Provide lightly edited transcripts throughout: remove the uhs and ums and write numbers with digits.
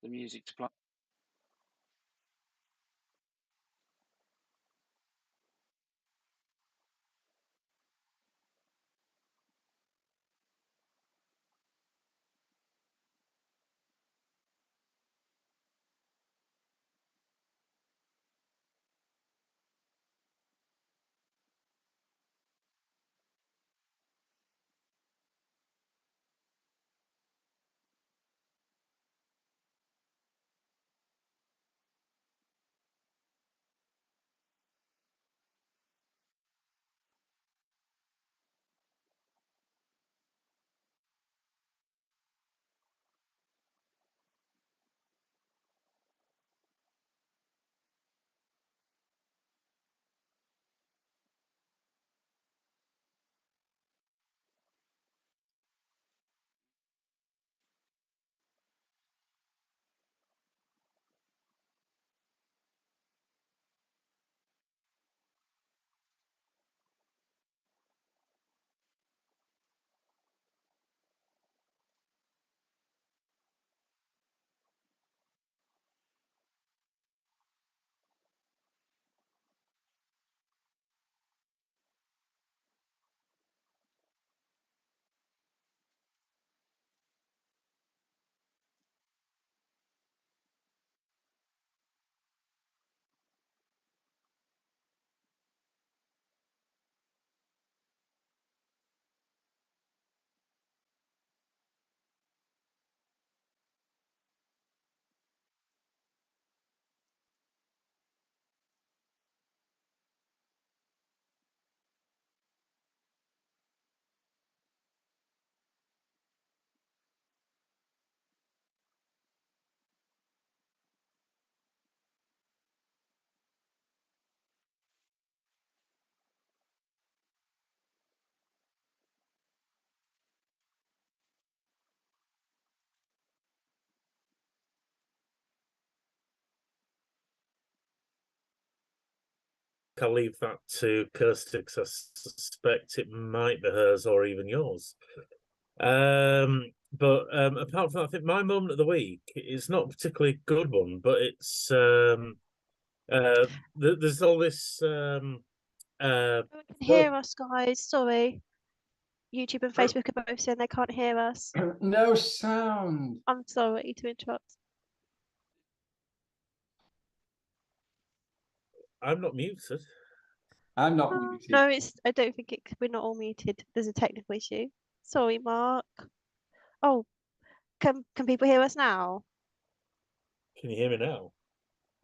the music's playing. I'll leave that to Kirsty because I suspect it might be hers or even yours. But apart from that, I think my moment of the week is not a particularly good one, but it's there's all this No one can hear us, guys. Sorry. YouTube and Facebook are both saying they can't hear us. No sound. I'm sorry to interrupt. I'm not muted. I'm not muted. No, I don't think we're not all muted. There's a technical issue. Sorry, Mark. Oh, can people hear us now? Can you hear me now?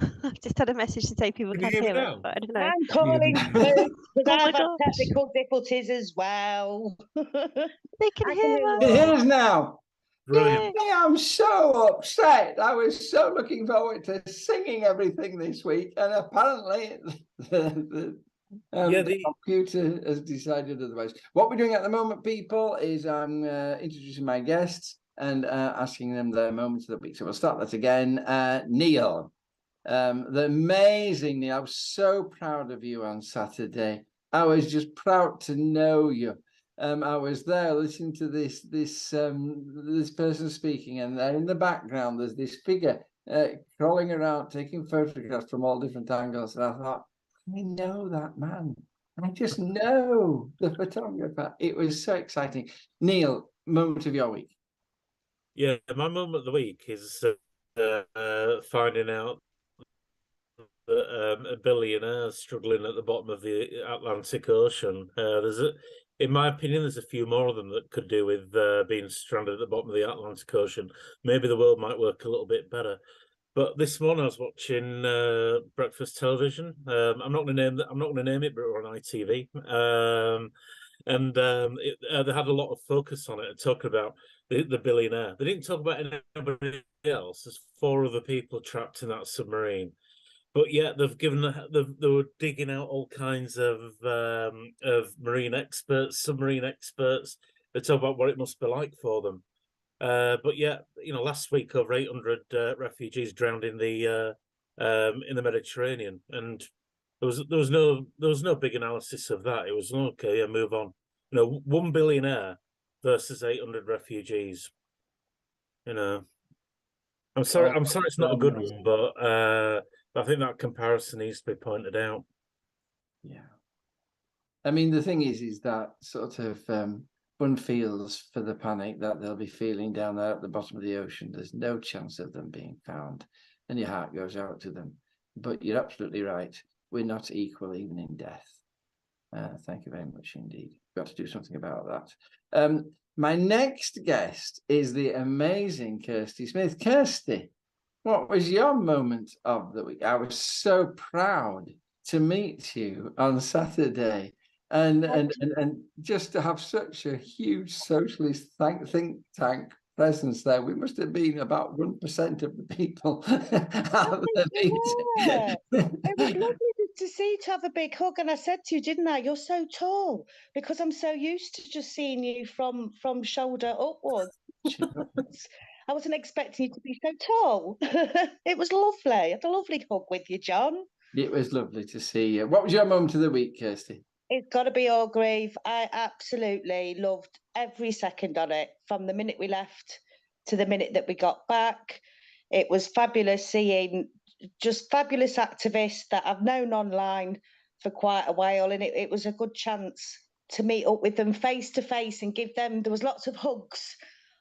I've just had a message to say people Can can you hear me hear us, now? but I don't know. I'm calling too, because Oh my I've had gosh. technical difficulties as well. They can I hear you us. all. It is now. Brilliant. Yay. I am so upset. I was so looking forward to singing everything this week, and apparently the computer has decided otherwise. What we're doing at the moment, people, is I'm introducing my guests and asking them their moments of the week. So we'll start that again. Neil, the amazing Neil. I was so proud of you on Saturday. I was just proud to know you. I was there listening to this person speaking, and there in the background there's this figure crawling around, taking photographs from all different angles. And I thought, I know that man. I just know the photographer. It was so exciting. Neil, moment of your week. Yeah, my moment of the week is finding out that a billionaire struggling at the bottom of the Atlantic Ocean. In my opinion, there's a few more of them that could do with being stranded at the bottom of the Atlantic Ocean. Maybe the world might work a little bit better. But this morning I was watching breakfast television. I'm not going to name that. I'm not going to name it, but we're on ITV. They had a lot of focus on it, talking about the billionaire. They didn't talk about anybody else. There's 4 other people trapped in that submarine. But yeah, they were digging out all kinds of marine experts, submarine experts. They talk about what it must be like for them. But yeah, last week over 800 refugees drowned in the Mediterranean, and there was no big analysis of that. It was okay, yeah, move on. 1 billionaire versus 800 refugees. I'm sorry it's not a good one, but I think that comparison needs to be pointed out. Yeah. I mean, the thing is that sort of one feels for the panic that they'll be feeling down there at the bottom of the ocean. There's no chance of them being found, and your heart goes out to them. But you're absolutely right. We're not equal even in death. Thank you very much indeed. Got to do something about that. My next guest is the amazing Kirsty Smith. Kirsty, what was your moment of the week? I was so proud to meet you on Saturday, and just to have such a huge socialist think tank presence there. We must have been about 1% of the people at the meeting. It was lovely to see you, to have a big hug. And I said to you, didn't I? You're so tall, because I'm so used to just seeing you from shoulder upwards. I wasn't expecting you to be so tall. It was lovely. I had a lovely hug with you, John. It was lovely to see you. What was your moment of the week, Kirsty? It's got to be Orgreave. I absolutely loved every second on it, from the minute we left to the minute that we got back. It was fabulous seeing just fabulous activists that I've known online for quite a while, and it was a good chance to meet up with them face to face and give them. There was lots of hugs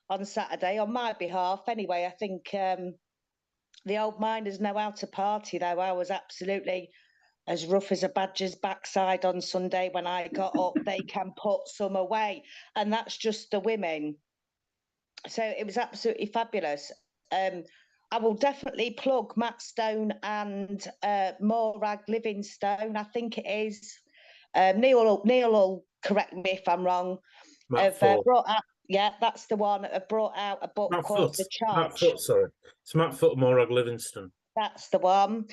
on Saturday on my behalf. Anyway, I think the old minders know how to party, though. I was absolutely as rough as a badger's backside on Sunday when I got up. They can put some away, and that's just the women. So it was absolutely fabulous. I will definitely plug Matt Stone and Morag Livingstone, I think it is. Neil will correct me if I'm wrong. Brought out, yeah, that's the one. Brought out a book called The Charge. Matt Foot, sorry. It's Matt Foot, Morag Livingston. That's the one.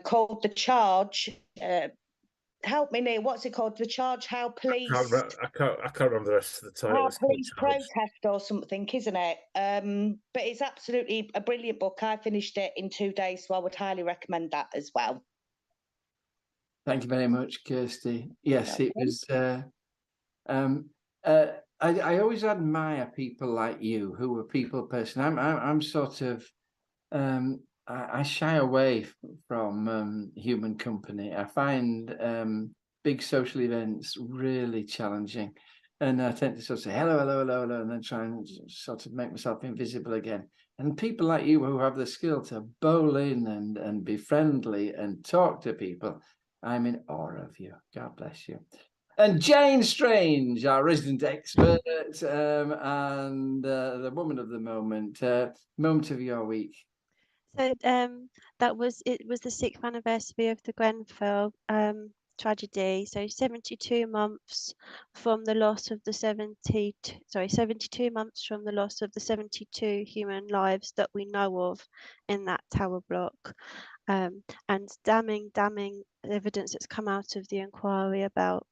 Called The Charge. Help me, Neil. What's it called? The Charge. How police. I can't remember the rest of the title. How police protest or something, isn't it? But it's absolutely a brilliant book. I finished it in 2 days, so I would highly recommend that as well. Thank you very much, Kirsty. Yes, it was. I always admire people like you who are people person. I'm sort of. I shy away from human company. I find big social events really challenging, and I tend to sort of say hello, hello, hello, hello, and then try and sort of make myself invisible again. And people like you who have the skill to bowl in and be friendly and talk to people, I'm in awe of you. God bless you. And Jane Strange, our resident expert, and the woman of the moment, moment of your week. So it was the 6th anniversary of the Grenfell tragedy. So 72 months from the loss of the 72 months from the loss of the 72 human lives that we know of in that tower block. And damning evidence that's come out of the inquiry about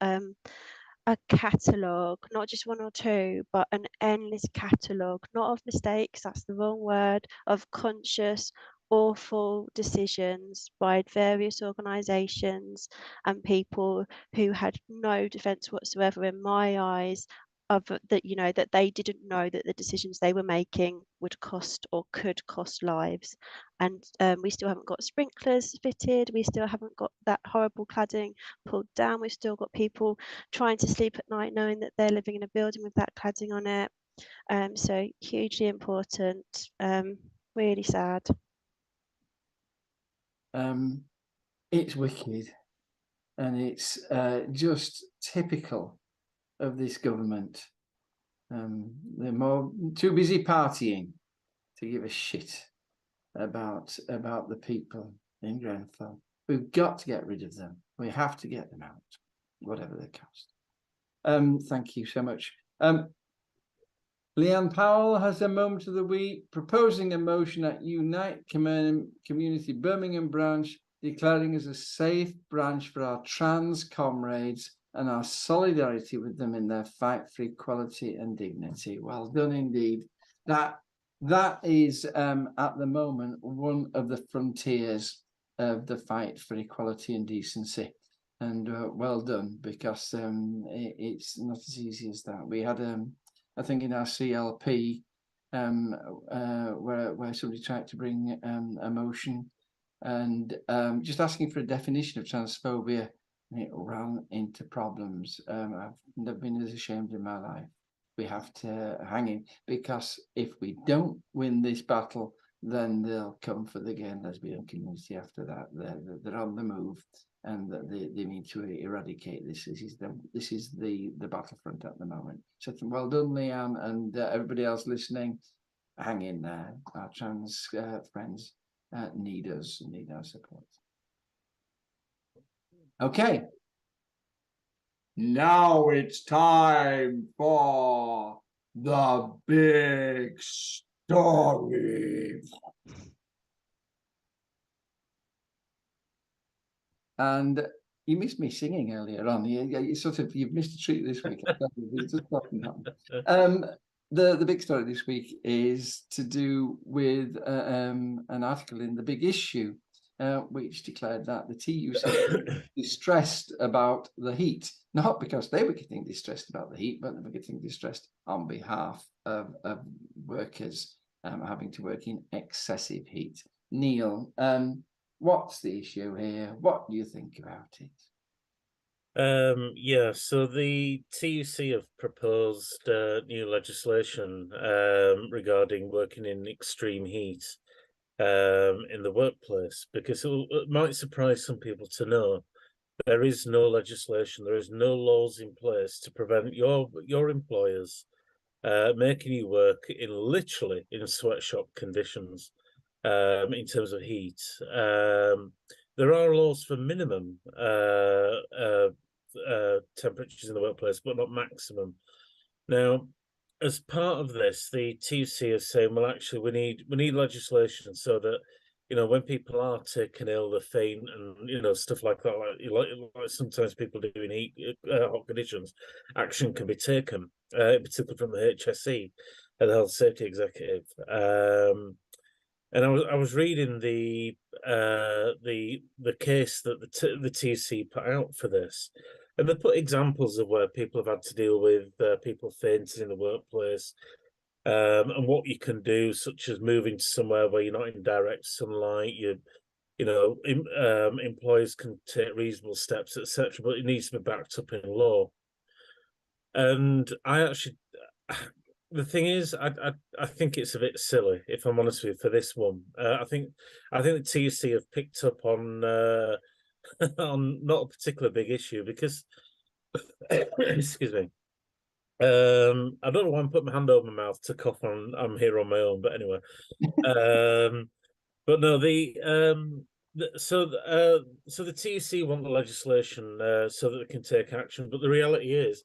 a catalogue, not just one or two, but an endless catalogue, not of mistakes, that's the wrong word, of conscious, awful decisions by various organisations and people who had no defence whatsoever in my eyes of that, you know, that they didn't know that the decisions they were making would cost or could cost lives. And we still haven't got sprinklers fitted, we still haven't got that horrible cladding pulled down, we've still got people trying to sleep at night knowing that they're living in a building with that cladding on it. So hugely important, really sad. It's wicked, and it's just typical of this government. They're too busy partying to give a shit about the people in Grenfell. We've got to get rid of them. We have to get them out, whatever the cost. Thank you so much. Leanne Powell has a moment of the week, proposing a motion at Unite Community Birmingham branch, declaring as a safe branch for our trans comrades and our solidarity with them in their fight for equality and dignity. Well done indeed. That is at the moment one of the frontiers of the fight for equality and decency. And well done, because it's not as easy as that. We had I think in our CLP where somebody tried to bring a motion, and just asking for a definition of transphobia, and it ran into problems. I've never been as ashamed in my life. We have to hang in, because if we don't win this battle, then they'll come for the gay and lesbian community after that. They're on the move, and they need to eradicate this. This is the battlefront at the moment. So well done, Leanne, and everybody else listening. Hang in there. Our trans friends need us, need our support. Okay. Now it's time for the big story. And you missed me singing earlier on. You've missed a treat this week. It's just fucking happened. The big story this week is to do with an article in the Big Issue, which declared that the TUC is distressed about the heat, not because they were getting distressed about the heat, but they were getting distressed on behalf of workers having to work in excessive heat. Neil, what's the issue here? What do you think about it? Yeah, so the TUC have proposed new legislation regarding working in extreme heat in the workplace, because it might surprise some people to know there is no legislation, there is no laws in place to prevent your employers making you work literally in sweatshop conditions in terms of heat. There are laws for minimum temperatures in the workplace, but not maximum. Now, as part of this, the TUC is saying, well, actually, we need legislation so that, you know, when people are taken ill, they're faint, and, you know, stuff like that, like sometimes people do in heat hot conditions, action can be taken, particularly from the HSE, the Health Safety Executive. And I was reading the case that the TUC put out for this, and they put examples of where people have had to deal with people fainting in the workplace, and what you can do, such as moving to somewhere where you're not in direct sunlight. Employers can take reasonable steps, etc., but it needs to be backed up in law. And the thing is, I think it's a bit silly, if I'm honest with you, for this one. I think the TUC have picked up on on not a particular big issue, because excuse me. I don't know why I'm putting my hand over my mouth to cough on. I'm here on my own, but anyway. But no, so the TUC want the legislation so that they can take action. But the reality is,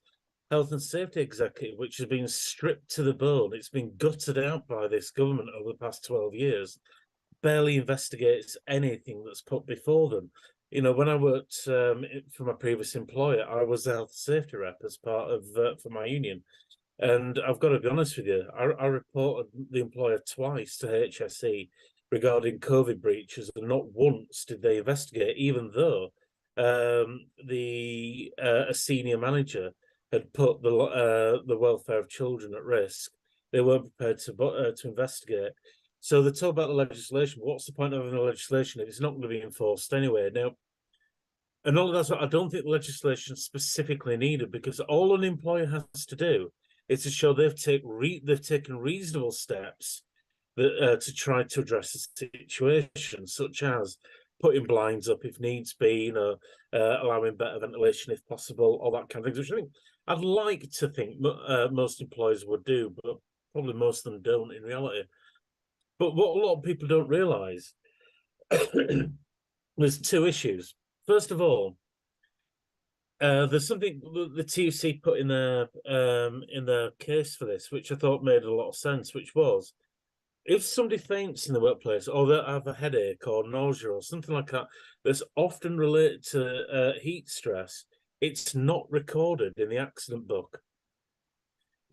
Health and Safety Executive, which has been stripped to the bone, it's been gutted out by this government over the past 12 years, barely investigates anything that's put before them. You know, when I worked for my previous employer, I was the health and safety rep as part of for my union. And I've got to be honest with you, I reported the employer twice to HSE regarding COVID breaches, and not once did they investigate, even though a senior manager had put the welfare of children at risk. They weren't prepared to investigate. So they talk about the legislation. But what's the point of having a legislation if it's not going to be enforced anyway? Now, and all of that's what I don't think the legislation is specifically needed, because all an employer has to do is to show they've taken reasonable steps that, to try to address the situation, such as putting blinds up if needs be, you know, allowing better ventilation if possible, all that kind of thing, which I think I'd like to think most employers would do, but probably most of them don't in reality. But what a lot of people don't realise, there's two issues. First of all, there's something the TUC put in their case for this, which I thought made a lot of sense, which was, if somebody faints in the workplace, or they have a headache or nausea or something like that, that's often related to heat stress, it's not recorded in the accident book.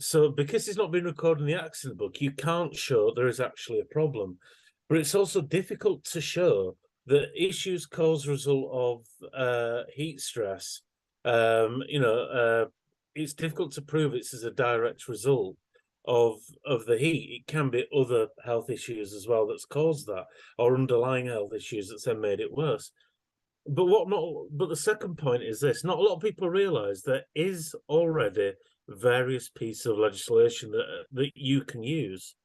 So because it's not been recorded in the accident book, you can't show there is actually a problem. But it's also difficult to show that issues cause a result of heat stress. It's difficult to prove it's as a direct result of the heat. It can be other health issues as well that's caused that, or underlying health issues that's then made it worse. But the second point is this: not a lot of people realise there is already various pieces of legislation that you can use.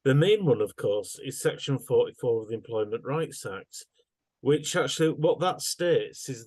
The main one, of course, is Section 44 of the Employment Rights Act, which actually what that states is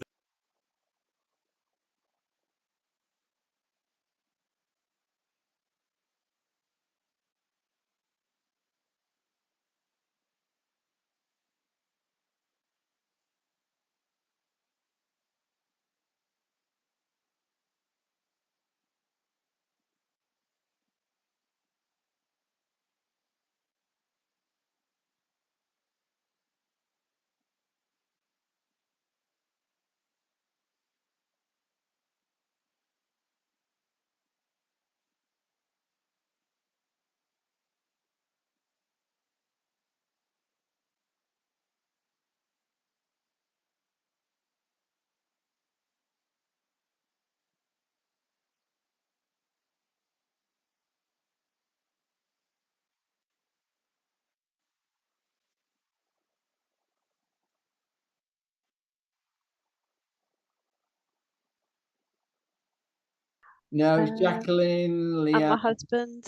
No, it's Jacqueline, And Leah. my husband.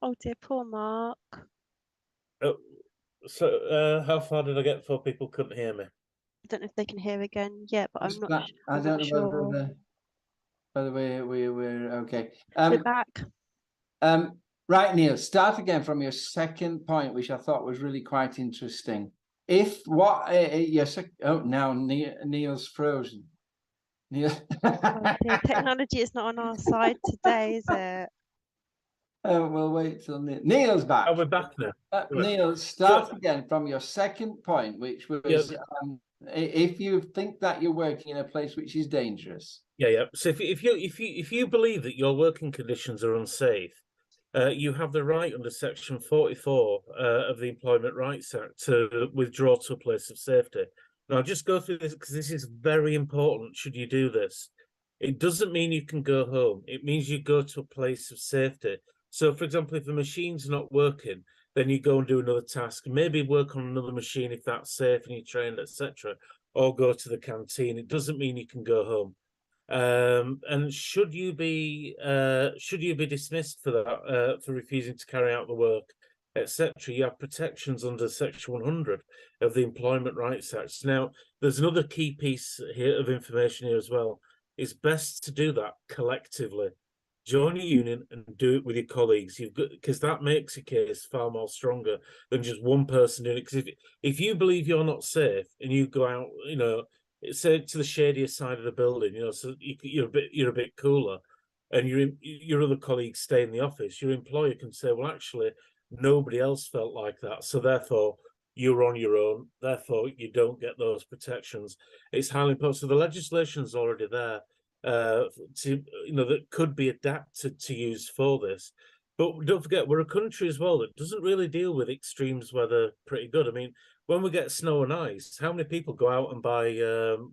Oh dear, poor Mark. so. How far did I get before people couldn't hear me? I don't know if they can hear again yet, but I'm not. I I'm don't not know sure. whether we're okay. We're back. Right, Neil, start again from your second point, which I thought was really quite interesting. If what yes, oh, now Neil's frozen. Neil, Oh dear, technology is not on our side today, is it? we'll wait till Neil's back. Oh, we're back now. Neil, start again from your second point, which was if you think that you're working in a place which is dangerous. Yeah. So if you believe that your working conditions are unsafe, you have the right under Section 44 of the Employment Rights Act to withdraw to a place of safety. Now, I'll just go through this because this is very important. Should you do this, it doesn't mean you can go home. It means you go to a place of safety. So, for example, if the machine's not working, then you go and do another task. Maybe work on another machine if that's safe and you're trained, etc. Or go to the canteen. It doesn't mean you can go home. And should you be dismissed for that, for refusing to carry out the work, etc., you have protections under Section 100 of the Employment Rights Act. Now, there's another key piece here of information here as well. It's best to do that collectively. Join a union and do it with your colleagues. Because that makes a case far more stronger than just one person doing it. Because if you believe you're not safe and you go out, say to the shadier side of the building, so you're a bit cooler, and your other colleagues stay in the office. Your employer can say, well, actually, nobody else felt like that, so therefore you're on your own. Therefore, you don't get those protections. It's highly important. So the legislation's already there, that could be adapted to use for this. But don't forget, we're a country as well that doesn't really deal with extremes weather pretty good. I mean, when we get snow and ice, how many people go out and buy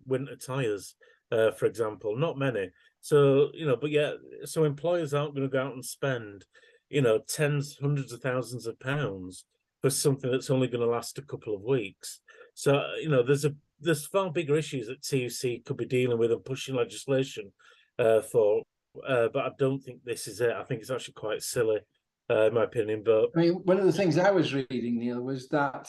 winter tires, for example? Not many. So, but yeah, so employers aren't going to go out and spend, tens, hundreds of thousands of pounds for something that's only going to last a couple of weeks. So, there's far bigger issues that TUC could be dealing with and pushing legislation for. But I don't think this is it. I think it's actually quite silly, in my opinion. But I mean, one of the things I was reading, Neil, was that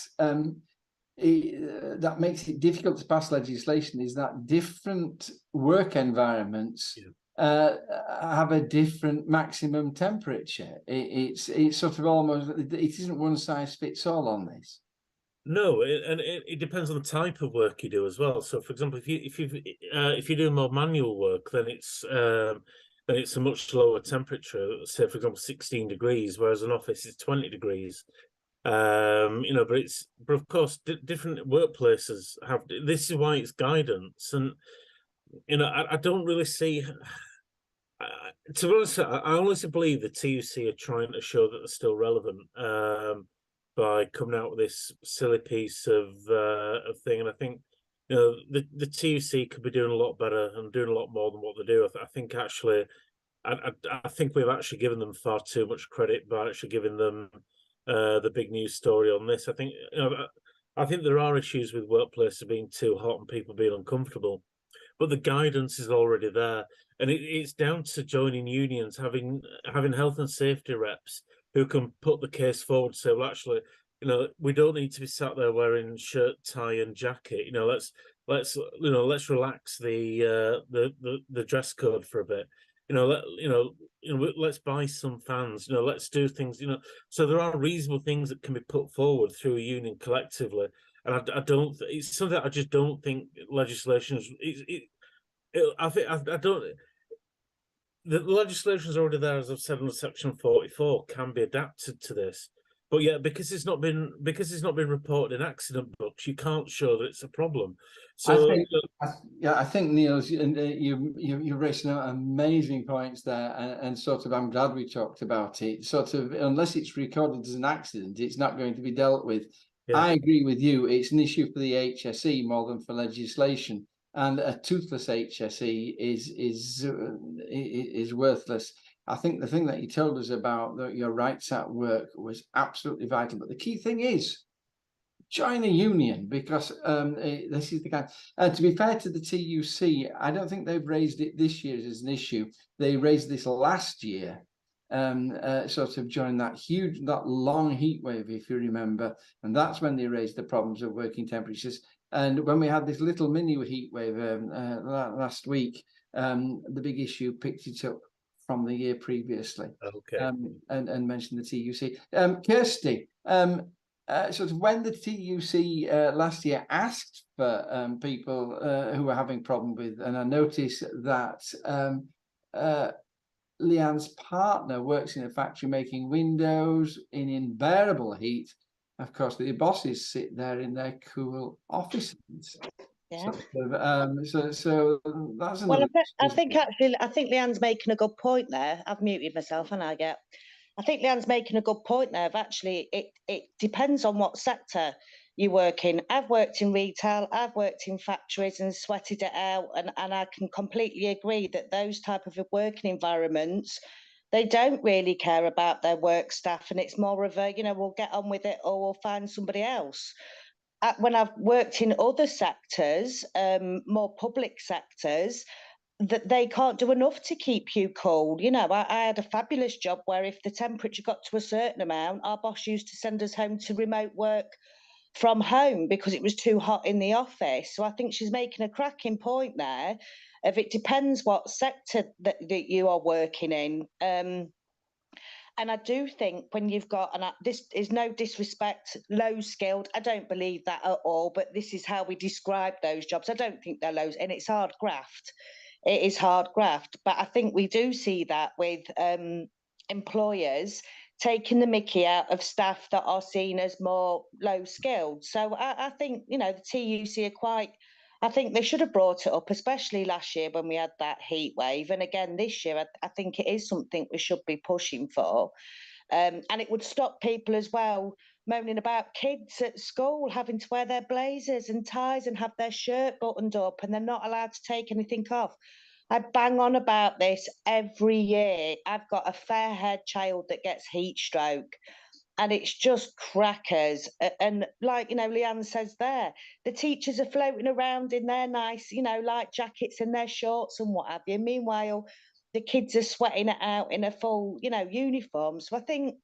that makes it difficult to pass legislation is that different work environments have a different maximum temperature. It's sort of almost, it isn't one size fits all on this. No, it depends on the type of work you do as well. So, for example, if you do more manual work, then it's a much lower temperature. Say, for example, 16 degrees, whereas an office is 20 degrees. But of course, different workplaces have. This is why it's guidance, and I don't really see. To be honest, I honestly believe the TUC are trying to show that they're still relevant by coming out with this silly piece of thing. And I think the TUC could be doing a lot better and doing a lot more than what they do. I think actually I think we've actually given them far too much credit by actually giving them the big news story on this. I think, I think there are issues with workplaces being too hot and people being uncomfortable, but the guidance is already there, and it's down to joining unions, having health and safety reps who can put the case forward. So, well, actually, we don't need to be sat there wearing shirt, tie, and jacket. Let's relax the dress code for a bit. Let's buy some fans. Let's do things. So there are reasonable things that can be put forward through a union collectively. And I don't. It's something that I just don't think legislation. I think I don't. The legislation is already there, as I've said, under Section 44, can be adapted to this. But yeah, because it's not been reported in accident books, you can't show that it's a problem. So I think Neil, you're raising amazing points there, and sort of I'm glad we talked about it. Sort of, unless it's recorded as an accident, it's not going to be dealt with. Yeah. I agree with you. It's an issue for the HSE more than for legislation, and a toothless HSE is worthless. I think the thing that you told us about your rights at work was absolutely vital. But the key thing is join a union, because this is the kind. And to be fair to the TUC, I don't think they've raised it this year as an issue. They raised this last year, sort of during that long heat wave, if you remember. And that's when they raised the problems of working temperatures. And when we had this little mini heat wave last week, the big issue picked it up from the year previously. Okay. And mentioned the TUC. Kirsty, sort of when the TUC last year asked for people who were having problem with, and I noticed that Leanne's partner works in a factory making windows in unbearable heat. Of course, the bosses sit there in their cool offices. Yeah. So that's another. Well, I think Leanne's making a good point there. I've muted myself, and I think Leanne's making a good point there. Actually, it depends on what sector you work in. I've worked in retail, I've worked in factories and sweated it out, and I can completely agree that those type of working environments, they don't really care about their work staff, and it's more of a, we'll get on with it or we'll find somebody else. When I've worked in other sectors, more public sectors, that they can't do enough to keep you cool. I had a fabulous job where if the temperature got to a certain amount, our boss used to send us home to remote work from home because it was too hot in the office. So I think she's making a cracking point there of it depends what sector that you are working in. And I do think when you've got, and this is no disrespect, low skilled, I don't believe that at all, but this is how we describe those jobs. I don't think they're low, and it's hard graft. It is hard graft. But I think we do see that with employers taking the mickey out of staff that are seen as more low skilled. So I think, the TUC are quite, I think they should have brought it up, especially last year when we had that heat wave. And again, this year, I think it is something we should be pushing for. And it would stop people as well moaning about kids at school having to wear their blazers and ties and have their shirt buttoned up and they're not allowed to take anything off. I bang on about this every year. I've got a fair-haired child that gets heat stroke. And it's just crackers. And like, Leanne says there, the teachers are floating around in their nice, light jackets and their shorts and what have you. Meanwhile, the kids are sweating it out in a full, uniform. So I think,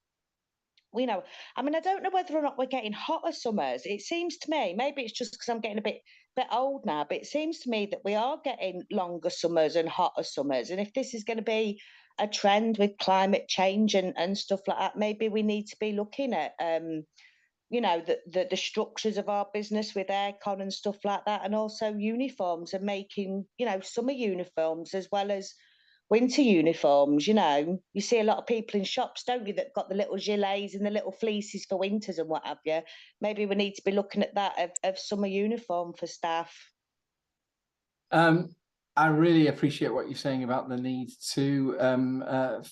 I don't know whether or not we're getting hotter summers. It seems to me, maybe it's just because I'm getting a bit old now, but it seems to me that we are getting longer summers and hotter summers. And if this is going to be a trend with climate change and stuff like that, maybe we need to be looking at the structures of our business with aircon and stuff like that, and also uniforms, and making summer uniforms as well as winter uniforms. You see a lot of people in shops, don't you, that got the little gilets and the little fleeces for winters and what have you. Maybe we need to be looking at that of summer uniform for staff. I really appreciate what you're saying about the need to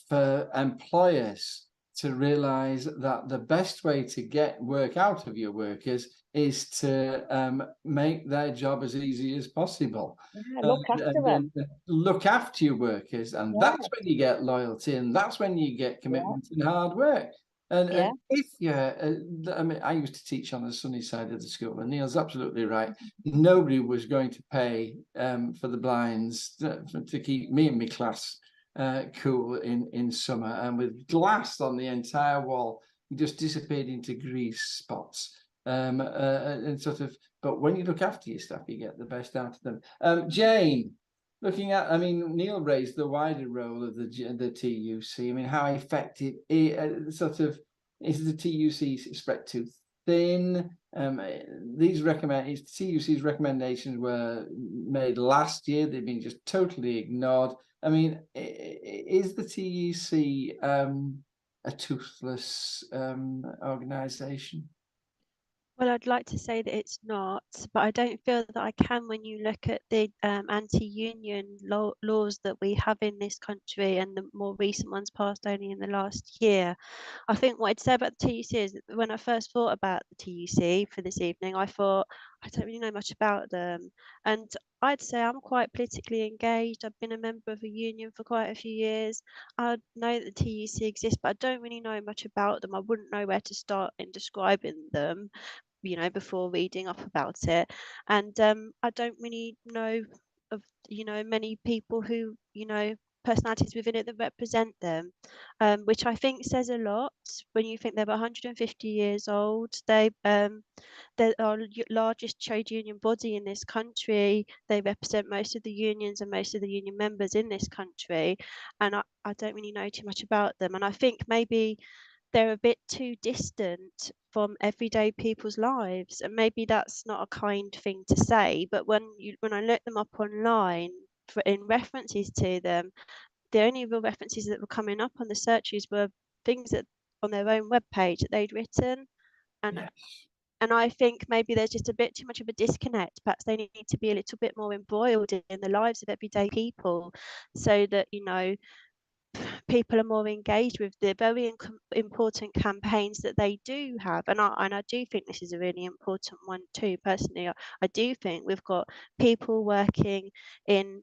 for employers to realise that the best way to get work out of your workers is to make their job as easy as possible. Yeah, look after them. Look after your workers, and that's when you get loyalty, and that's when you get commitment and hard work. And if you're, I mean, I used to teach on the sunny side of the school, and Neil's absolutely right. Nobody was going to pay for the blinds to keep me and my class cool in summer, and with glass on the entire wall, you just disappeared into grease spots. And sort of, but when you look after your staff, you get the best out of them. Jane, looking at, I mean, Neil raised the wider role of the TUC. I mean, how effective sort of is the TUC spread too thin? These TUC's recommendations were made last year. They've been just totally ignored. I mean, is the TUC a toothless organisation? Well, I'd like to say that it's not, but I don't feel that I can when you look at the anti-union laws that we have in this country, and the more recent ones passed only in the last year. I think what I'd say about the TUC is that when I first thought about the TUC for this evening, I thought, I don't really know much about them. And I'd say I'm quite politically engaged. I've been a member of a union for quite a few years. I know that the TUC exists, but I don't really know much about them. I wouldn't know where to start in describing them, you know, before reading up about it. And I don't really know of, you know, many people who, you know, personalities within it that represent them, which I think says a lot when you think they're 150 years old. They're our largest trade union body in this country. They represent most of the unions and most of the union members in this country, and I don't really know too much about them. And I think maybe they're a bit too distant from everyday people's lives, and maybe that's not a kind thing to say, but when I looked them up online in references to them, the only real references that were coming up on the searches were things that on their own webpage that they'd written. And and I think maybe there's just a bit too much of a disconnect. Perhaps they need to be a little bit more embroiled in the lives of everyday people, so that, you know, people are more engaged with the very important campaigns that they do have. And I do think this is a really important one too. Personally, I do think we've got people working in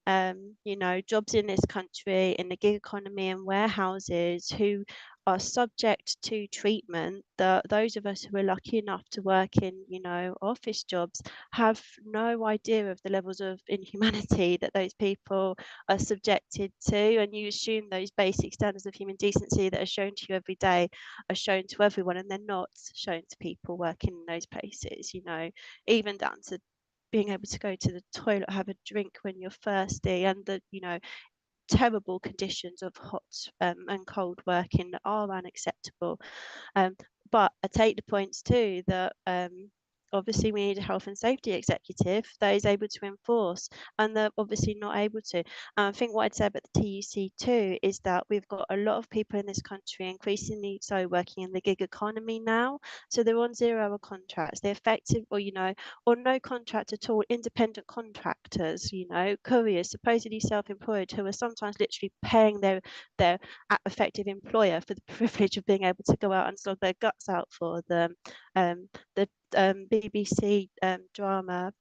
you know, jobs in this country in the gig economy and warehouses who are subject to treatment that those of us who are lucky enough to work in, you know, office jobs have no idea of the levels of inhumanity that those people are subjected to. And you assume those basic standards of human decency that are shown to you every day are shown to everyone, and they're not shown to people working in those places, you know, even down to being able to go to the toilet, have a drink when you're thirsty, and the, you know, terrible conditions of hot and cold working that are unacceptable. But I take the points too that obviously we need a health and safety executive that is able to enforce, and they're obviously not able to. I think what I'd say about the TUC too is that we've got a lot of people in this country, increasingly so, working in the gig economy now. So they're on 0-hour contracts, they're effective, or, you know, or no contract at all, independent contractors, you know, couriers, supposedly self-employed, who are sometimes literally paying their effective employer for the privilege of being able to go out and slog their guts out for them. The BBC drama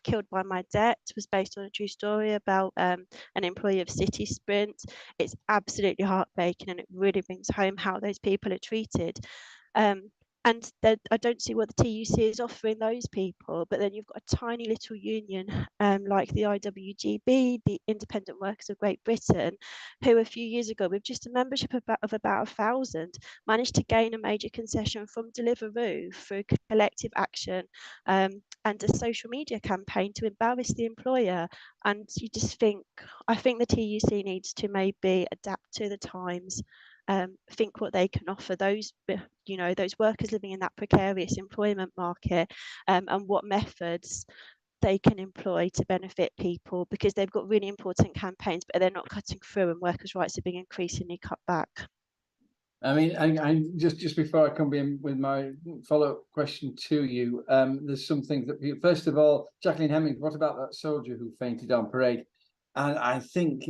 Killed by My Debt was based on a true story about an employee of City Sprint. It's absolutely heartbreaking, and it really brings home how those people are treated. And I don't see what the TUC is offering those people. But then you've got a tiny little union like the IWGB, the Independent Workers of Great Britain, who a few years ago, with just a membership of about 1,000, managed to gain a major concession from Deliveroo through collective action and a social media campaign to embarrass the employer. And you just think, I think the TUC needs to maybe adapt to the times. Think what they can offer those, you know, those workers living in that precarious employment market, and what methods they can employ to benefit people, because they've got really important campaigns, but they're not cutting through, and workers' rights are being increasingly cut back. I mean, I just before I come in with my follow-up question to you, there's some things that, first of all, Jacqueline Hemmings, what about that soldier who fainted on parade? And I think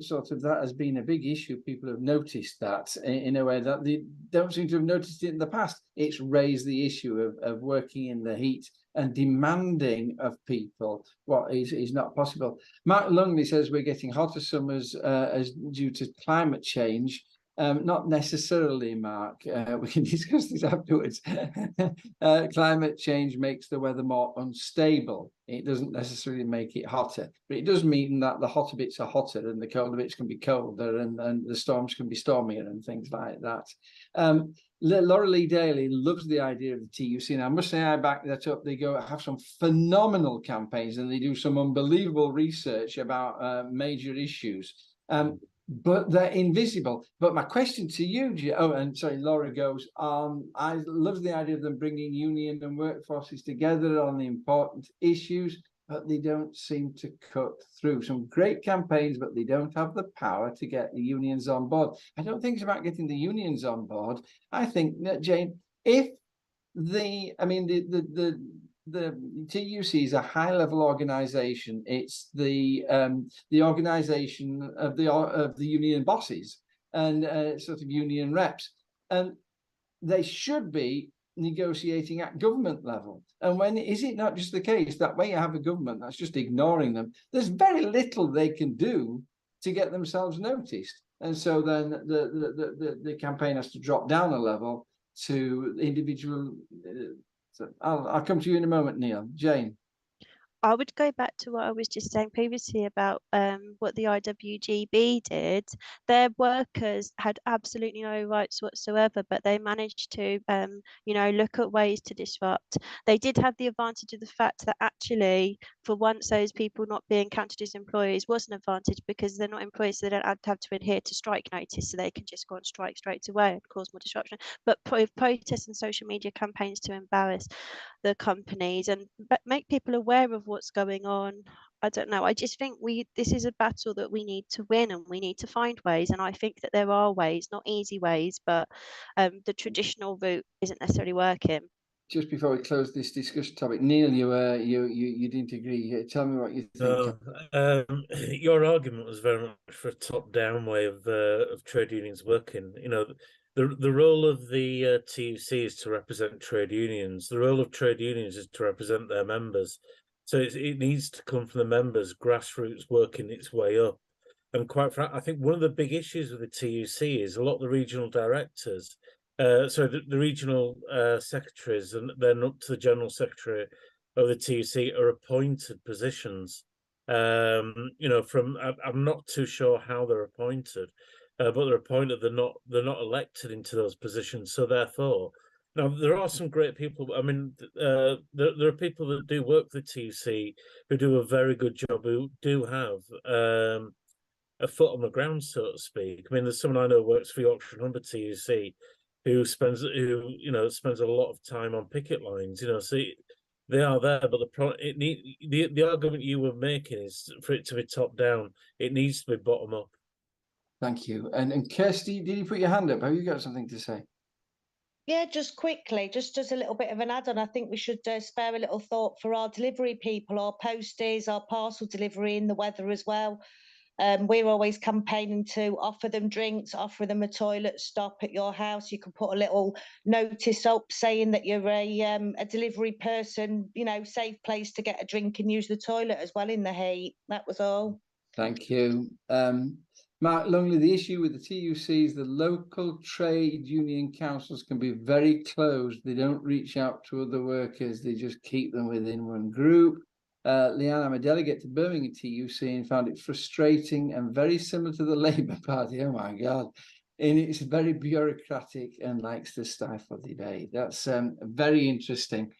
sort of that has been a big issue. People have noticed that in a way that they don't seem to have noticed it in the past. It's raised the issue of working in the heat and demanding of people what is not possible. Mark Lungley says we're getting hotter summers as due to climate change. Not necessarily, Mark. We can discuss this afterwards. Climate change makes the weather more unstable. It doesn't necessarily make it hotter, but it does mean that the hotter bits are hotter and the colder bits can be colder, and the storms can be stormier and things like that. Laura Lee Daly loves the idea of the TUC, and I must say I back that up. They have some phenomenal campaigns, and they do some unbelievable research about major issues. But they're invisible. But my question to you, Laura goes, I love the idea of them bringing union and workforces together on the important issues, but they don't seem to cut through. Some great campaigns, but they don't have the power to get the unions on board. I don't think it's about getting the unions on board. I think that, Jane, if the TUC is a high-level organization. It's the organization of the union bosses and sort of union reps, and they should be negotiating at government level. And when is it not just the case that when you have a government that's just ignoring them, there's very little they can do to get themselves noticed, and so then the campaign has to drop down a level to individual. So I'll come to you in a moment, Neil. Jane. I would go back to what I was just saying previously about what the IWGB did. Their workers had absolutely no rights whatsoever, but they managed to, look at ways to disrupt. They did have the advantage of the fact that actually, for once, those people not being counted as employees was an advantage because they're not employees, so they don't have to adhere to strike notice, so they can just go on strike straight away and cause more disruption. But protests and social media campaigns to embarrass the companies and make people aware of what's going on. I don't know. I just think this is a battle that we need to win, and we need to find ways. And I think that there are ways, not easy ways, but the traditional route isn't necessarily working. Just before we close this discussion topic, Neil, you didn't agree. Tell me what you think. Your argument was very much for a top-down way of trade unions working. You know, the role of the TUC is to represent trade unions. The role of trade unions is to represent their members. So it needs to come from the members, grassroots working its way up. And quite frankly, I think one of the big issues with the TUC is a lot of the regional directors, the regional secretaries, and then up to the general secretary of the TUC are appointed positions. I'm not too sure how they're appointed. But they're appointed. They're not elected into those positions. So therefore, now there are some great people. I mean, there are people that do work for the TUC who do a very good job, who do have a foot on the ground, so to speak. I mean, there's someone I know who works for Yorkshire and Humber TUC who spends a lot of time on picket lines. So they are there, but the argument you were making is for it to be top down. It needs to be bottom up. Thank you. And Kirsty, did you put your hand up? Have you got something to say? Yeah, just quickly, just as a little bit of an add-on, I think we should spare a little thought for our delivery people, our posties, our parcel delivery in the weather as well. We're always campaigning to offer them drinks, offer them a toilet stop at your house. You can put a little notice up saying that you're a delivery person, safe place to get a drink and use the toilet as well in the heat. That was all. Thank you. Mark Lungley, the issue with the TUC is the local trade union councils can be very closed. They don't reach out to other workers. They just keep them within one group. Leanne, I'm a delegate to Birmingham TUC and found it frustrating and very similar to the Labour Party. Oh my God. And it's very bureaucratic and likes to stifle debate. That's very interesting.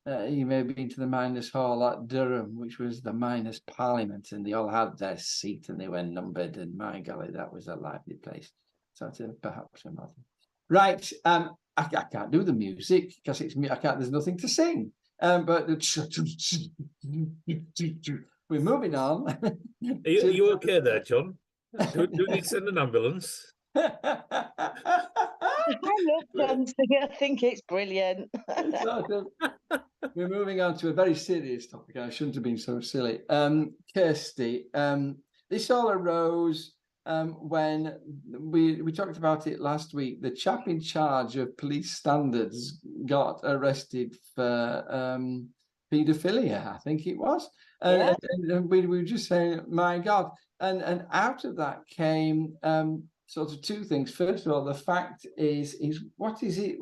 You may have been to the Miners' Hall at Durham, which was the Miners' Parliament, and they all had their seat and they were numbered. And my golly, that was a lively place. So perhaps a model. Right, I can't do the music because there's nothing to sing. But we're moving on. Are you okay there, John? Do we need to send an ambulance? I love dancing. I think it's brilliant. we're moving on to a very serious topic. I shouldn't have been so silly. Kirsty, this all arose when we talked about it last week. The chap in charge of police standards got arrested for paedophilia, I think it was. And we were just saying, my God. And out of that came sort of two things. First of all, the fact is what is it?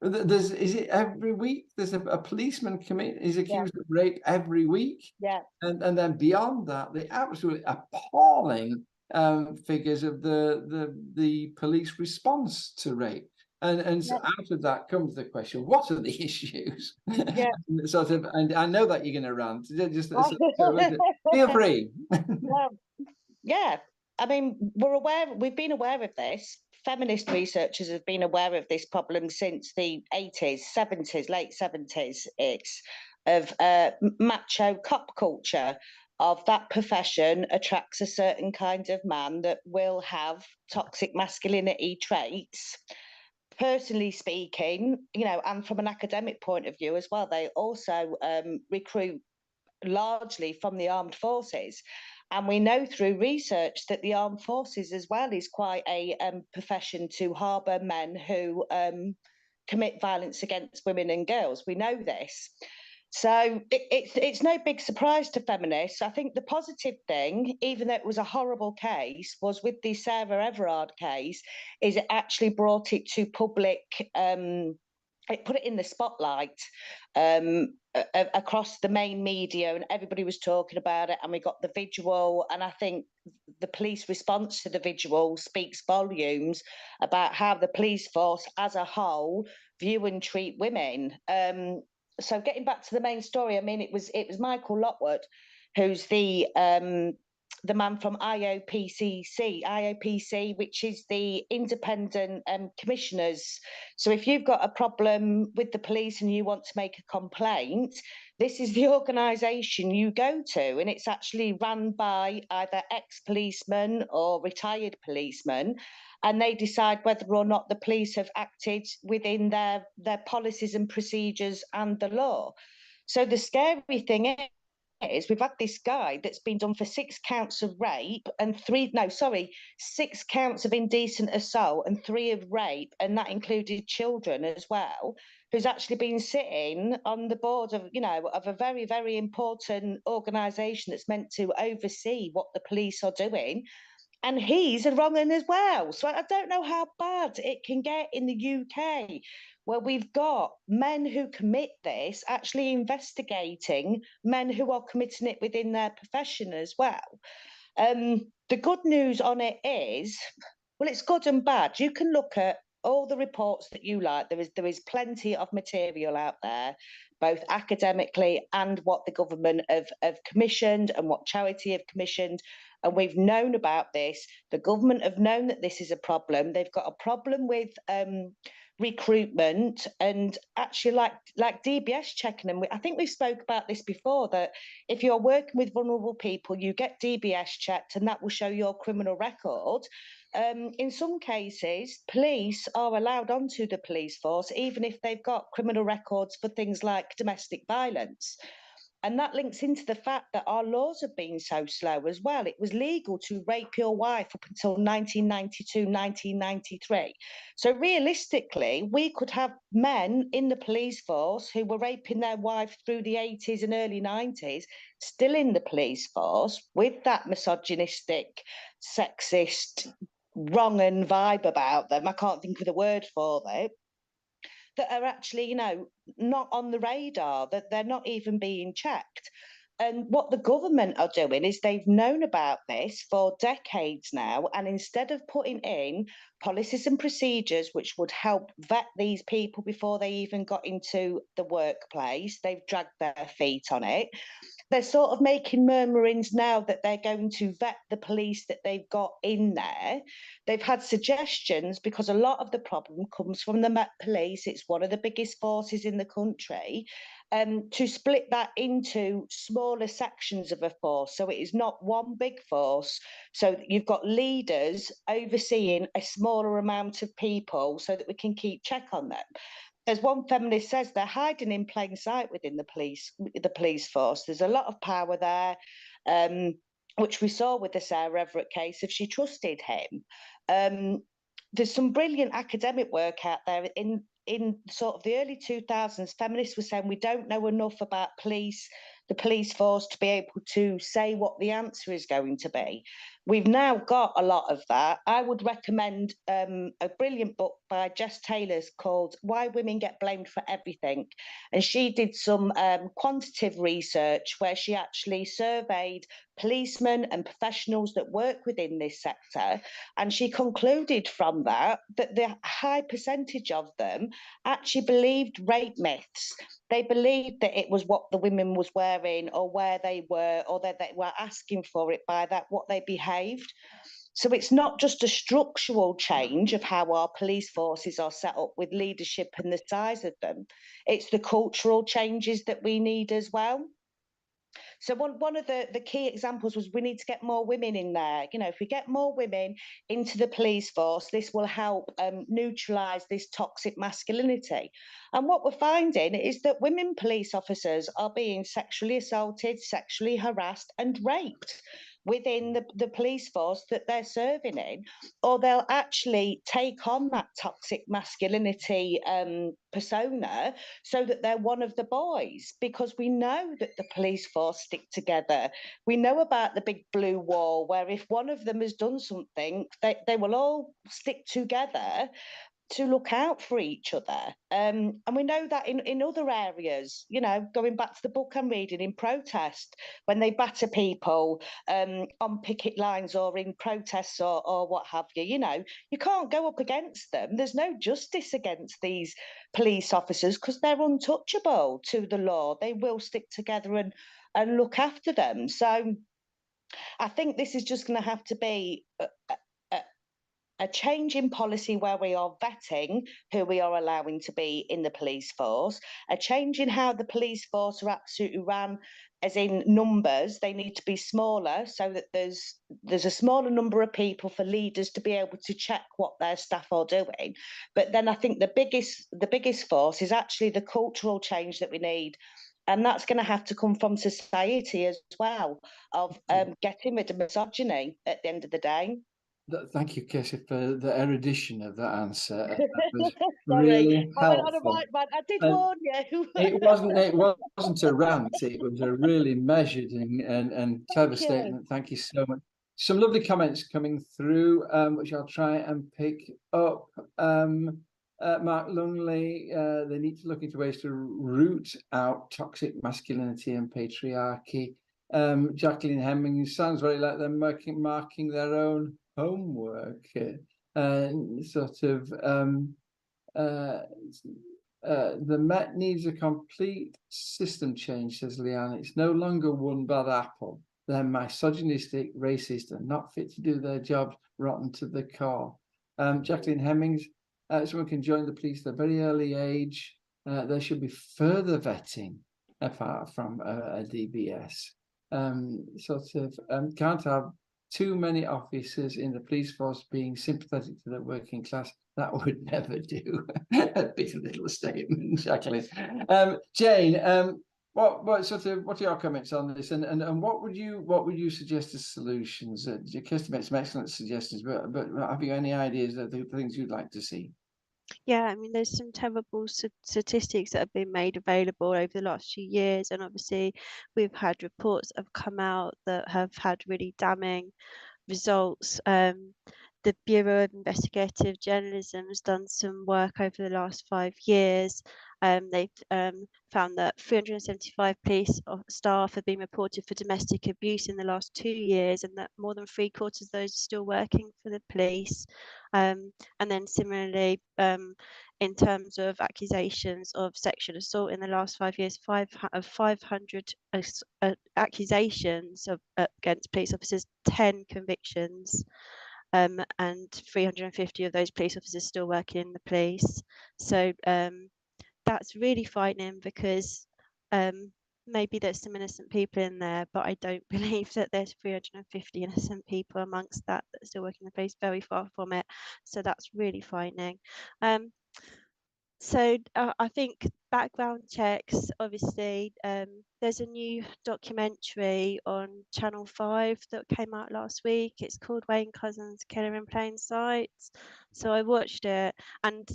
Is it every week? There's a policeman is accused of rape every week. Yeah. And then beyond that, the absolutely appalling figures of the police response to rape. And so out of that comes the question: what are the issues? Yeah. Sort of, and I know that you're going to rant. Just feel free. Well, yeah. I mean, we've been aware of this. Feminist researchers have been aware of this problem since the 80s, 70s, late 70s. It's of macho cop culture, of that profession attracts a certain kind of man that will have toxic masculinity traits. Personally speaking, and from an academic point of view as well, they also recruit largely from the armed forces. And we know through research that the armed forces as well is quite a profession to harbour men who commit violence against women and girls. We know this. So it's no big surprise to feminists. I think the positive thing, even though it was a horrible case, was with the Sarah Everard case, is it actually brought it to public, it put it in the spotlight across the main media, and everybody was talking about it, and we got the visual, and I think the police response to the visual speaks volumes about how the police force as a whole view and treat women. So getting back to the main story, I mean, it was Michael Lockwood, who's the man from IOPC, which is the independent commissioners. So if you've got a problem with the police and you want to make a complaint, this is the organisation you go to, and it's actually run by either ex-policemen or retired policemen, and they decide whether or not the police have acted within their policies and procedures and the law. So the scary thing is we've had this guy that's been done for 6 counts of rape and 6 counts of indecent assault and 3 of rape, and that included children as well, who's actually been sitting on the board of a very, very important organisation that's meant to oversee what the police are doing. And he's a wrong one as well. So I don't know how bad it can get in the UK, where we've got men who commit this actually investigating men who are committing it within their profession as well. The good news on it is, well, it's good and bad. You can look at all the reports that you like. There is plenty of material out there, both academically and what the government have commissioned and what charity have commissioned. And we've known about this. The government have known that this is a problem. They've got a problem with recruitment and actually like DBS checking. And I think we've spoke about this before, that if you're working with vulnerable people, you get DBS checked and that will show your criminal record. In some cases, police are allowed onto the police force, even if they've got criminal records for things like domestic violence. And that links into the fact that our laws have been so slow as well. It was legal to rape your wife up until 1992, 1993. So realistically, we could have men in the police force who were raping their wife through the 80s and early 90s, still in the police force with that misogynistic, sexist, wrong and vibe about them. I can't think of the word for it. That are actually, not on the radar, that they're not even being checked. And what the government are doing is they've known about this for decades now, and instead of putting in policies and procedures which would help vet these people before they even got into the workplace, they've dragged their feet on it. They're sort of making murmurings now that they're going to vet the police that they've got in there. They've had suggestions, because a lot of the problem comes from the Met Police. It's one of the biggest forces in the country, to split that into smaller sections of a force. So it is not one big force. So you've got leaders overseeing a smaller amount of people so that we can keep check on them. as one feminist says, they're hiding in plain sight within the police force. There's a lot of power there, which we saw with the Sarah Everett case. If she trusted him, there's some brilliant academic work out there in sort of the early 2000s. Feminists were saying we don't know enough about the police force to be able to say what the answer is going to be. We've now got a lot of that. I would recommend a brilliant book by Jess Taylor called Why Women Get Blamed for Everything. And she did some quantitative research where she actually surveyed policemen and professionals that work within this sector. And she concluded from that the high percentage of them actually believed rape myths. They believed that it was what the women was wearing or where they were, or that they were asking for it by that, what they behaved. So it's not just a structural change of how our police forces are set up with leadership and the size of them. It's the cultural changes that we need as well. So one of the key examples was we need to get more women in there. You know, if we get more women into the police force, this will help neutralise this toxic masculinity. And what we're finding is that women police officers are being sexually assaulted, sexually harassed and raped within the police force that they're serving in, or they'll actually take on that toxic masculinity persona so that they're one of the boys, because we know that the police force stick together. We know about the big blue wall, where if one of them has done something, they will all stick together to look out for each other. And we know that in other areas, you know, going back to the book I'm reading, in protest, when they batter people on picket lines or in protests or what have you, you know, you can't go up against them. There's no justice against these police officers because they're untouchable to the law. They will stick together and look after them. So I think this is just going to have to be a change in policy where we are vetting who we are allowing to be in the police force, a change in how the police force are absolutely run, as in numbers. They need to be smaller so that there's a smaller number of people for leaders to be able to check what their staff are doing. But then I think the biggest force is actually the cultural change that we need. And that's going to have to come from society as well, of getting rid of misogyny at the end of the day. Thank you, Casey, for the erudition of that answer. That was Sorry, really I went on a helpful. right rant. I did warn you. It wasn't a rant. It was a really measured and clever statement. Thank you so much. Some lovely comments coming through, which I'll try and pick up. Mark Lungley, they need to look into ways to root out toxic masculinity and patriarchy. Jacqueline Hemming, sounds very like they're marking their own homework, sort of the Met needs a complete system change, says Leanne. It's no longer one bad apple. They're misogynistic, racist, and not fit to do their jobs, rotten to the core. Jacqueline Hemmings, someone can join the police at a very early age. There should be further vetting apart from a DBS. Can't have too many officers in the police force being sympathetic to the working class. That would never do. A bit of a little statement, Jacqueline. Jane, what are your comments on this, and what would you suggest as solutions? Kirsty made some excellent suggestions, but have you any ideas of the things you'd like to see? Yeah, I mean, there's some terrible statistics that have been made available over the last few years, and obviously we've had reports that have come out that have had really damning results. The Bureau of Investigative Journalism has done some work over the last 5 years. They've found that 375 police staff have been reported for domestic abuse in the last 2 years, and that more than 3/4 of those are still working for the police. And then similarly, in terms of accusations of sexual assault in the last 5 years, 500 accusations against police officers, 10 convictions. And 350 of those police officers still working in the police. So that's really frightening, because maybe there's some innocent people in there, but I don't believe that there's 350 innocent people amongst that are still working in the police. Very far from it. So that's really frightening. So I think background checks, obviously, there's a new documentary on Channel 5 that came out last week. It's called Wayne Couzens Killer in Plain Sight. So I watched it, and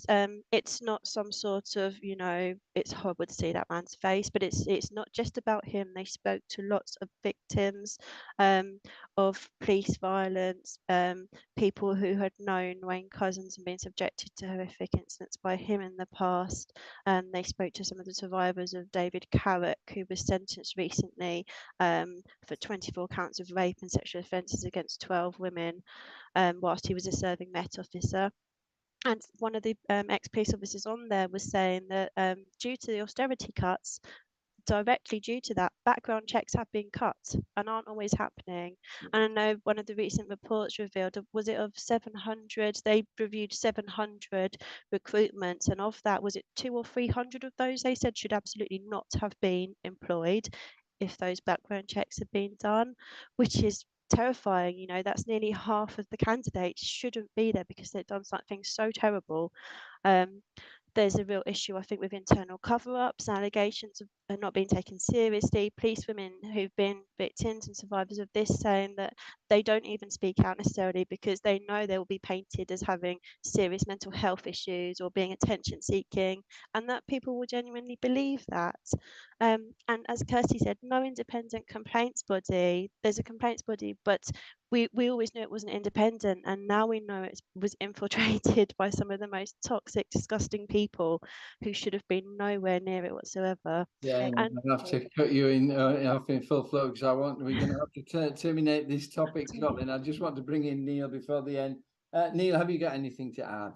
it's not some sort of, you know, it's horrible to see that man's face, but it's not just about him. They spoke to lots of victims of police violence, people who had known Wayne Couzens and been subjected to horrific incidents by him in the past. They spoke to some of the survivors of David Carrick, who was sentenced recently for 24 counts of rape and sexual offences against 12 women whilst he was a serving Met officer. And one of the ex-police officers on there was saying that due to the austerity cuts, directly due to that, background checks have been cut and aren't always happening. And I know one of the recent reports revealed, was it of 700, they reviewed 700 recruitments, and of that, was it 200 or 300 of those they said should absolutely not have been employed if those background checks had been done, which is terrifying. You know, that's nearly half of the candidates shouldn't be there because they've done something so terrible. There's a real issue, I think, with internal cover-ups, allegations of not being taken seriously, police women who've been victims and survivors of this saying that they don't even speak out necessarily because they know they will be painted as having serious mental health issues or being attention-seeking, and that people will genuinely believe that. And as Kirsty said, no independent complaints body. There's a complaints body, but we always knew it wasn't independent, and now we know it was infiltrated by some of the most toxic, disgusting people who should have been nowhere near it whatsoever. Yeah, And I'm gonna have to cut you in off in full flow because we're going to have to terminate this topic shortly. And I just want to bring in Neil before the end. Neil, have you got anything to add?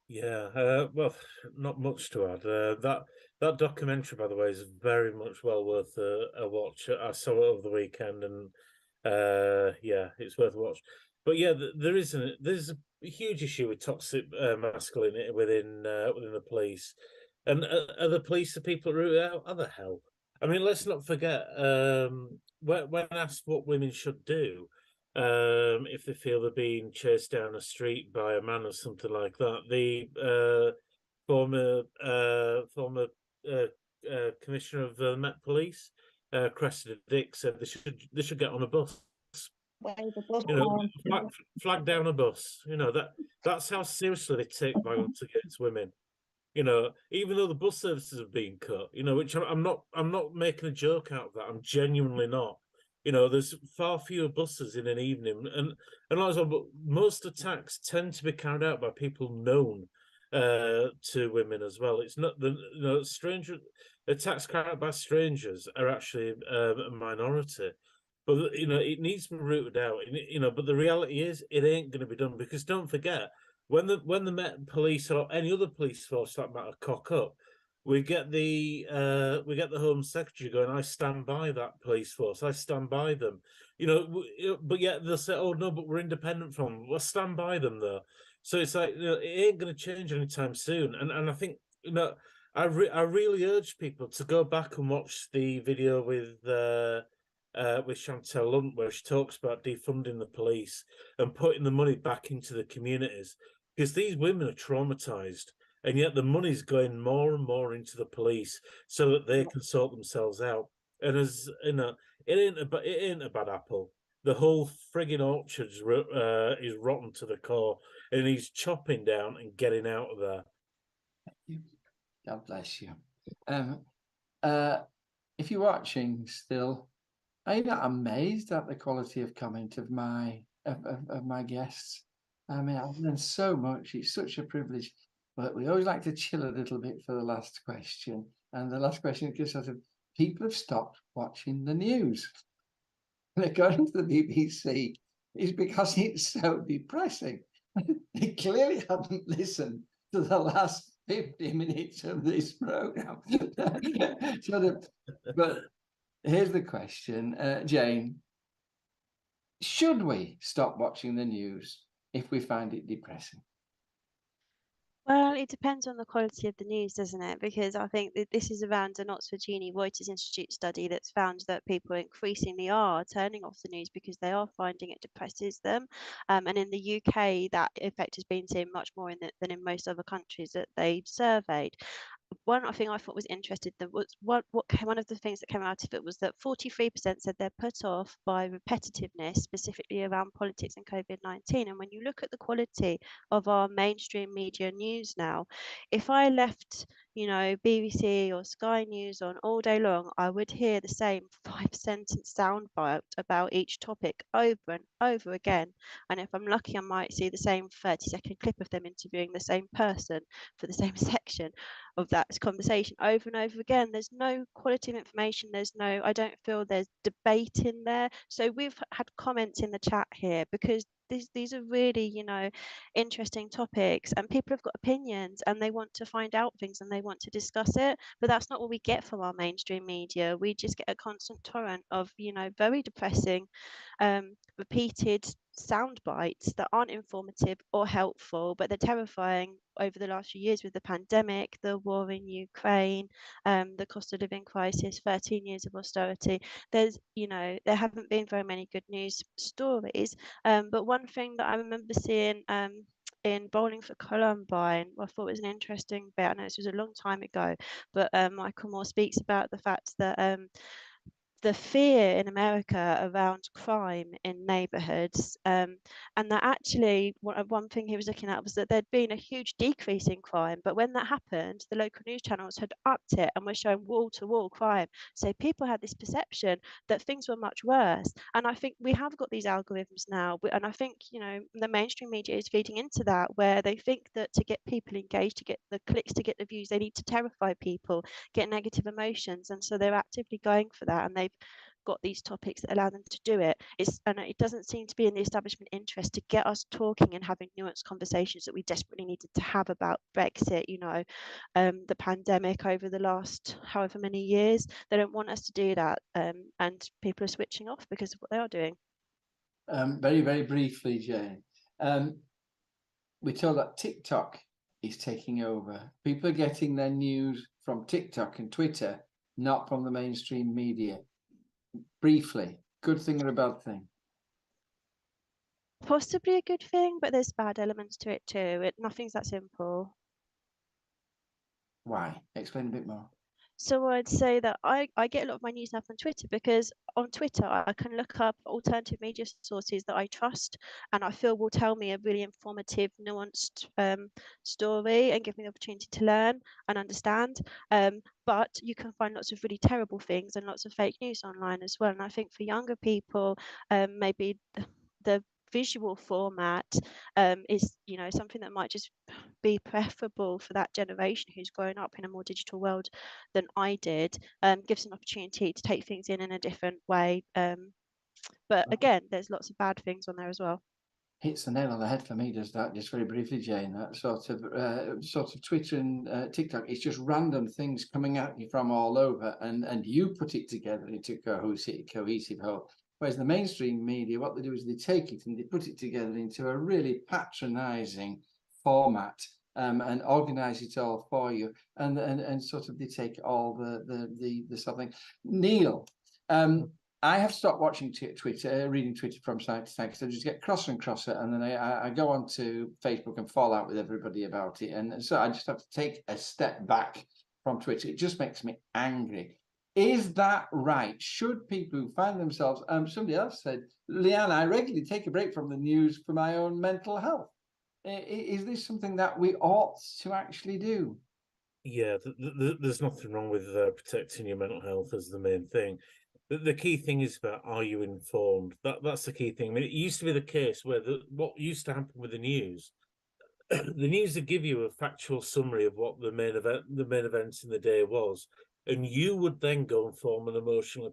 Yeah, well, not much to add. That documentary, by the way, is very much well worth a watch. I saw it over the weekend, and yeah, it's worth a watch. But yeah, there's a huge issue with toxic masculinity within the police, and are the police the people who root out? How the hell? I mean, let's not forget. When asked what women should do, if they feel they're being chased down a street by a man or something like that, the former commissioner of the Met Police, Cressida Dick, said they should get on a bus. You know, flag down a bus. You know, that's how seriously they take violence against women. You know, even though the bus services have been cut, you know, which I'm not making a joke out of that. I'm genuinely not. You know, there's far fewer buses in an evening, and like I said, most attacks tend to be carried out by people known to women as well. It's not the stranger attacks carried out by strangers are actually a minority. But you know, it needs to be rooted out. You know, but the reality is, it ain't going to be done because don't forget, when the Met Police or any other police force that matter cock up, we get the Home Secretary going, I stand by that police force, I stand by them, you know, but yet they'll say, oh no, but we're independent from them. Well, stand by them though. So it's like, you know, it ain't going to change anytime soon. And I think, you know, I really urge people to go back and watch the video with Chantal Lunt, where she talks about defunding the police and putting the money back into the communities, because these women are traumatized, and yet the money's going more and more into the police so that they can sort themselves out. And as you know, it ain't a bad apple. The whole frigging orchard is rotten to the core, and he's chopping down and getting out of there. God bless you. If you're watching still, are you not amazed at the quality of comment of my guests? I mean, I've learned so much. It's such a privilege. But we always like to chill a little bit for the last question. And the last question is sort of, people have stopped watching the news. And according to the BBC, it's because it's so depressing. They clearly haven't listened to the last 50 minutes of this program. But here's the question, Jane. Should we stop watching the news if we find it depressing? Well, it depends on the quality of the news, doesn't it? Because I think that this is around an Oxford Uni Reuters Institute study that's found that people increasingly are turning off the news because they are finding it depresses them. And in the UK, that effect has been seen much more than in most other countries that they surveyed. One thing I thought was interesting that was one of the things that came out of it was that 43% said they're put off by repetitiveness, specifically around politics and COVID-19. And when you look at the quality of our mainstream media news now, if I left, BBC or Sky News on all day long, I would hear the same 5-sentence soundbite about each topic over and over again. And if I'm lucky, I might see the same 30-second clip of them interviewing the same person for the same section of that conversation over and over again. There's no quality of information. I don't feel there's debate in there. So we've had comments in the chat here because these are really, interesting topics, and people have got opinions and they want to find out things and they want to discuss it. But that's not what we get from our mainstream media. We just get a constant torrent of, very depressing, repeated sound bites that aren't informative or helpful, but they're terrifying over the last few years with the pandemic, the war in Ukraine, the cost of living crisis, 13 years of austerity. There haven't been very many good news stories. But one thing that I remember seeing in Bowling for Columbine, I thought was an interesting bit. I know this was a long time ago, but Michael Moore speaks about the fact that the fear in America around crime in neighborhoods, and that actually one thing he was looking at was that there'd been a huge decrease in crime, but when that happened, the local news channels had upped it and were showing wall-to-wall crime. So people had this perception that things were much worse. And I think we have got these algorithms now, and I think the mainstream media is feeding into that, where they think that to get people engaged, to get the clicks, to get the views, they need to terrify people, get negative emotions, and so they're actively going for that, and they've got these topics that allow them to do it. And it doesn't seem to be in the establishment interest to get us talking and having nuanced conversations that we desperately needed to have about Brexit, the pandemic over the last however many years. They don't want us to do that, and people are switching off because of what they are doing. Very, very briefly, Jane. We're told that TikTok is taking over. People are getting their news from TikTok and Twitter, not from the mainstream media. Briefly, good thing or a bad thing? Possibly a good thing, but there's bad elements to it too. Nothing's that simple. Why? Explain a bit more. So I'd say that I get a lot of my news now from Twitter, because on Twitter I can look up alternative media sources that I trust and I feel will tell me a really informative, nuanced story and give me the opportunity to learn and understand. But you can find lots of really terrible things and lots of fake news online as well. And I think for younger people, maybe the visual format is something that might just be preferable for that generation who's grown up in a more digital world than I did. Gives an opportunity to take things in a different way, but again, there's lots of bad things on there as well. Hits the nail on the head for me, does that? Just very briefly, Jane. That sort of Twitter and TikTok, it's just random things coming at you from all over, and you put it together into a cohesive whole. Whereas the mainstream media, what they do is they take it and they put it together into a really patronising format, and organise it all for you, and sort of they take all the something. Neil, I have stopped watching Twitter, reading Twitter from side to side, because I just get crosser and crosser, and then I go on to Facebook and fall out with everybody about it, and so I just have to take a step back from Twitter. It just makes me angry. Is that right? Should people who find themselves, somebody else said, Leanne, I regularly take a break from the news for my own mental health. Is this something that we ought to actually do? Yeah, there's nothing wrong with protecting your mental health as the main thing. The key thing is about, are you informed? That's the key thing. I mean, it used to be the case where what used to happen with the news, the news would give you a factual summary of what the main events in the day was, and you would then go and form an emotional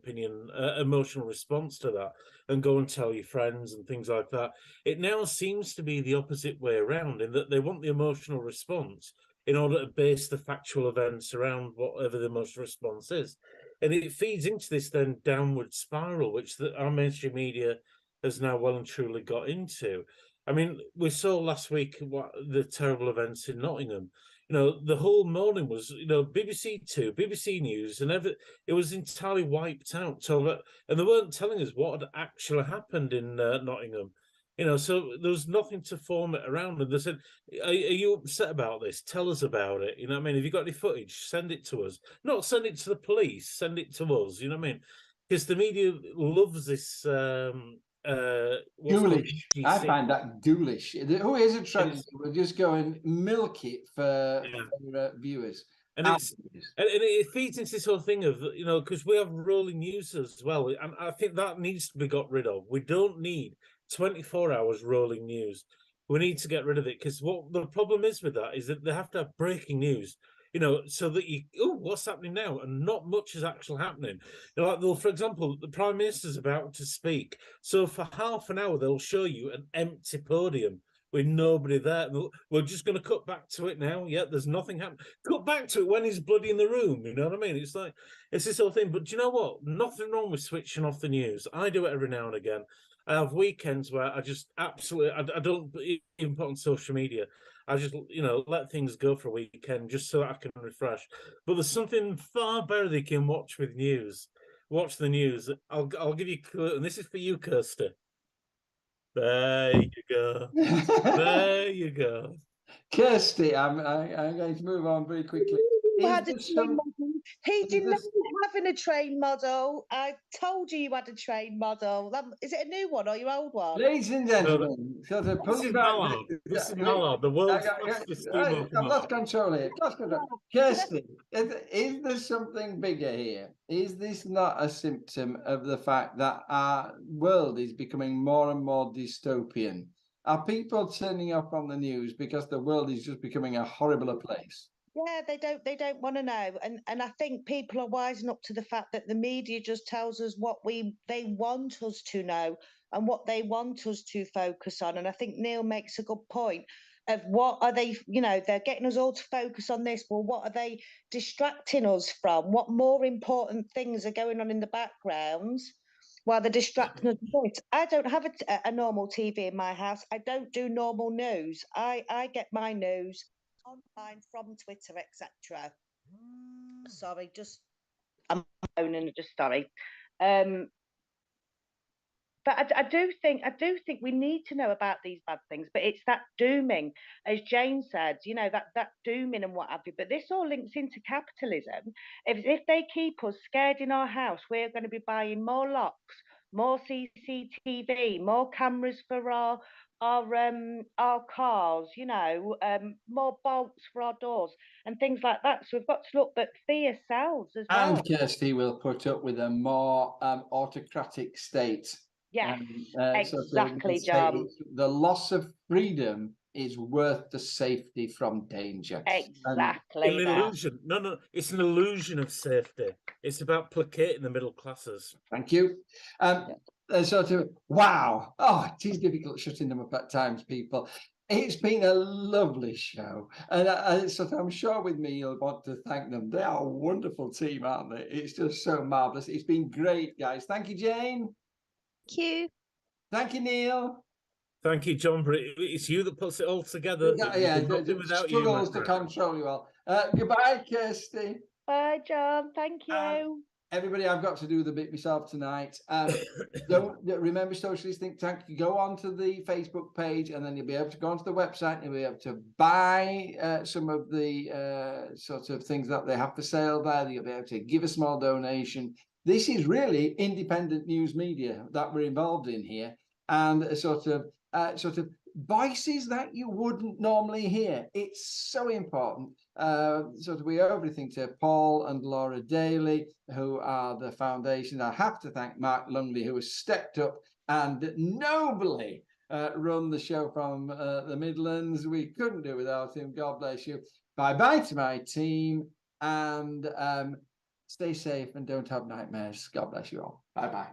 response to that, and go and tell your friends and things like that. It now seems to be the opposite way around, in that they want the emotional response in order to base the factual events around whatever the emotional response is. And it feeds into this then downward spiral, which our mainstream media has now well and truly got into. I mean, we saw last week what the terrible events in Nottingham. The whole morning was, BBC Two, BBC News, and it was entirely wiped out. So, and they weren't telling us what had actually happened in Nottingham. So there was nothing to form it around. And they said, are you upset about this? Tell us about it. You know what I mean? Have you got any footage? Send it to us. Not send it to the police, send it to us. You know what I mean? Because the media loves this ghoulish. I find that ghoulish. Who is a tragedy? We'll just go and milk it for viewers. And it feeds into this whole thing of, because we have rolling news as well. And I think that needs to be got rid of. We don't need 24 hours rolling news. We need to get rid of it, because what the problem is with that is that they have to have breaking news, so that what's happening now? And not much is actually happening. For example, the Prime Minister's about to speak. So for half an hour, they'll show you an empty podium with nobody there. We're just going to cut back to it now. Yeah, there's nothing happening. Cut back to it when he's bloody in the room. You know what I mean? It's like, it's this whole thing. But do you know what? Nothing wrong with switching off the news. I do it every now and again. I have weekends where I just absolutely, I don't even put on social media. I just, let things go for a weekend just so that I can refresh. But there's something far better they can watch with news. Watch the news. I'll give you a clue, and this is for you, Kirsty. There you go. There you go. Kirsty, I'm going to move on very quickly. He didn't having a train model. I told you had a train model. Is it a new one or your old one? Ladies and gentlemen, this is Mallard, the world's fastest steam. I've lost control here. Kirsty, is there something bigger here? Is this not a symptom of the fact that our world is becoming more and more dystopian? Are people turning up on the news because the world is just becoming a horrible place? Yeah, they don't want to know. And I think people are wising up to the fact that the media just tells us what they want us to know and what they want us to focus on. And I think Neil makes a good point of what are they, they're getting us all to focus on this. Well, what are they distracting us from? What more important things are going on in the background while they're distracting us from it? I don't have a normal TV in my house. I don't do normal news. I get my news online from Twitter, etc. Sorry, I'm moaning. Sorry. But I do think we need to know about these bad things. But it's that dooming, as Jane said, that dooming and what have you. But this all links into capitalism. If they keep us scared in our house, we're going to be buying more locks, more CCTV, more cameras for our cars, more bolts for our doors and things like that. So we've got to look that fear sells as well. And Kirsty will put up with a more autocratic state. Yes, exactly, John. The loss of freedom is worth the safety from danger. Exactly. An illusion. No, it's an illusion of safety. It's about placating the middle classes. Thank you. Wow. Oh, it is difficult shutting them up at times, people. It's been a lovely show. And I'm sure with me, you'll want to thank them. They are a wonderful team, aren't they? It's just so marvellous. It's been great, guys. Thank you, Jane. Thank you. Thank you, Neil. Thank you, John. But it's you that puts it all together. Yeah, struggles to control you all. Goodbye, Kirsty. Bye, John. Thank you. Everybody, I've got to do the bit myself tonight. Don't remember Socialist Think Tank. You go onto the Facebook page, and then you'll be able to go onto the website, and you'll be able to buy some of the sort of things that they have for sale there. You'll be able to give a small donation. This is really independent news media that we're involved in here, and sort of voices that you wouldn't normally hear. It's so important. We owe everything to Paul and Laura Daly, who are the foundation. I have to thank Mark Lungley, who has stepped up and nobly run the show from the Midlands. We couldn't do it without him. God bless you. Bye-bye to my team, and stay safe and don't have nightmares. God bless you all. Bye-bye.